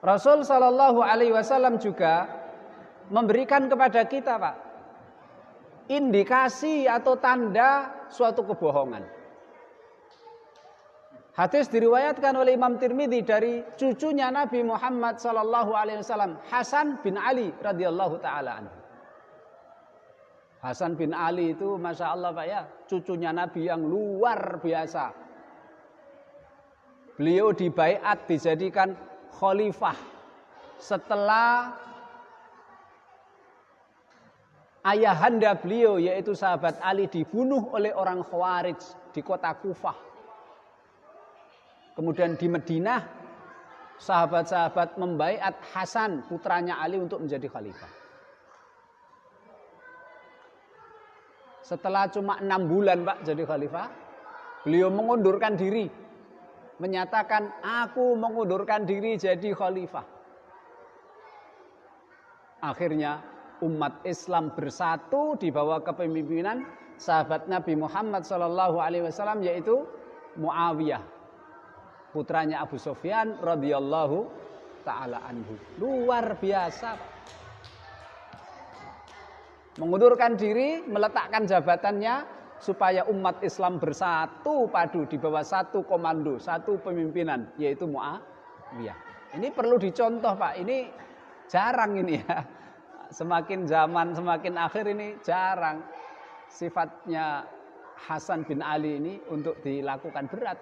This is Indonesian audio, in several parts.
Rasul Shallallahu Alaihi Wasallam juga memberikan kepada kita, Pak, indikasi atau tanda suatu kebohongan. Hadis diriwayatkan oleh Imam Tirmidzi dari cucunya Nabi Muhammad Shallallahu Alaihi Wasallam, Hasan bin Ali radhiyallahu taala anhu. Hasan bin Ali itu, masya Allah Pak ya, cucunya Nabi yang luar biasa. Beliau dibaiat, dijadikan khalifah setelah ayahanda beliau yaitu sahabat Ali dibunuh oleh orang Khawarij di kota Kufah. Kemudian di Madinah sahabat-sahabat membaiat Hasan putranya Ali untuk menjadi khalifah. Setelah cuma 6 bulan Pak jadi khalifah, beliau mengundurkan diri, menyatakan aku mengundurkan diri jadi khalifah. Akhirnya umat Islam bersatu di bawah kepemimpinan sahabat Nabi Muhammad SAW yaitu Muawiyah, putranya Abu Sufyan radhiyallahu taala anhu. Luar biasa. Mengundurkan diri, meletakkan jabatannya supaya umat Islam bersatu padu di bawah satu komando, satu pemimpinan yaitu Muawiyah. Ini perlu dicontoh Pak, ini jarang ini ya. Semakin zaman semakin akhir ini jarang sifatnya Hasan bin Ali ini untuk dilakukan berat.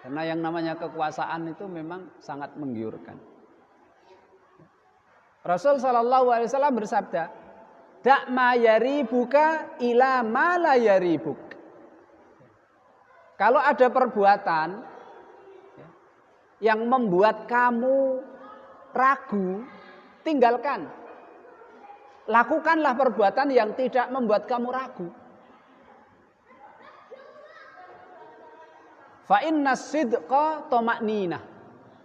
Karena yang namanya kekuasaan itu memang sangat menggiurkan. Rasul sallallahu alaihi wasallam bersabda, "Da' ma yaribuka ila ma la yaribuk." Kalau ada perbuatan yang membuat kamu ragu, tinggalkan. Lakukanlah perbuatan yang tidak membuat kamu ragu. Fa inna sidqa tama'ninah.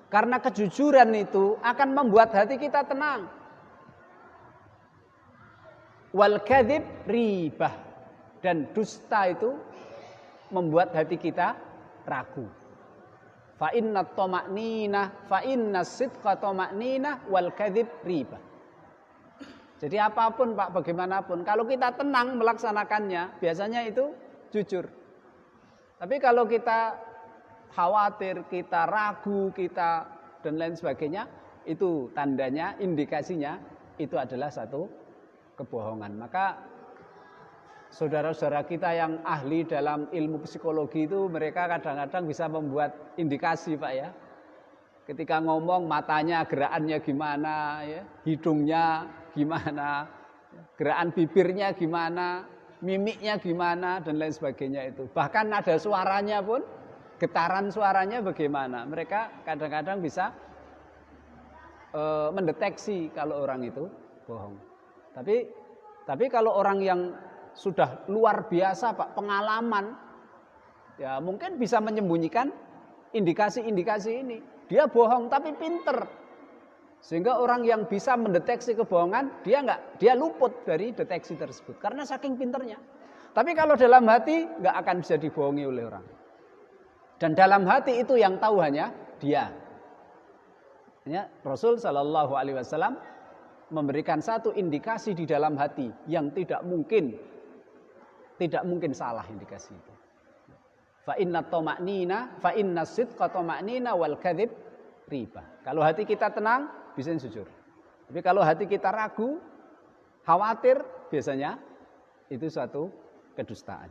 Karena kejujuran itu akan membuat hati kita tenang. Wal kadzib ribah, dan dusta itu membuat hati kita ragu. Fa inna tama'ninah, fa inna sidqa tama'ninah wal kadzib ribah. Jadi apapun Pak, bagaimanapun, kalau kita tenang melaksanakannya, biasanya itu jujur. Tapi kalau kita khawatir, kita ragu, kita dan lain sebagainya, itu tandanya, indikasinya itu adalah satu kebohongan. Maka saudara-saudara kita yang ahli dalam ilmu psikologi itu, mereka kadang-kadang bisa membuat indikasi Pak ya. Ketika ngomong matanya gerakannya gimana ya, hidungnya gimana, gerakan bibirnya gimana, mimiknya gimana dan lain sebagainya itu. Bahkan ada suaranya pun, getaran suaranya bagaimana. Mereka kadang-kadang bisa mendeteksi kalau orang itu bohong. Tapi kalau orang yang sudah luar biasa Pak, pengalaman, ya mungkin bisa menyembunyikan indikasi-indikasi ini. Dia bohong tapi pinter. Sehingga orang yang bisa mendeteksi kebohongan, dia luput dari deteksi tersebut karena saking pinternya. Tapi kalau dalam hati nggak akan bisa dibohongi oleh orang. Dan dalam hati itu yang tahu hanya dia. Ya, Rasul Shallallahu Alaihi Wasallam memberikan satu indikasi di dalam hati yang tidak mungkin salah indikasi itu. Fa inna tama'nina, fa inna sidqa tama'nina wal kadzib riba. Kalau hati kita tenang, bisa jujur. Tapi kalau hati kita ragu, khawatir, biasanya itu suatu kedustaan.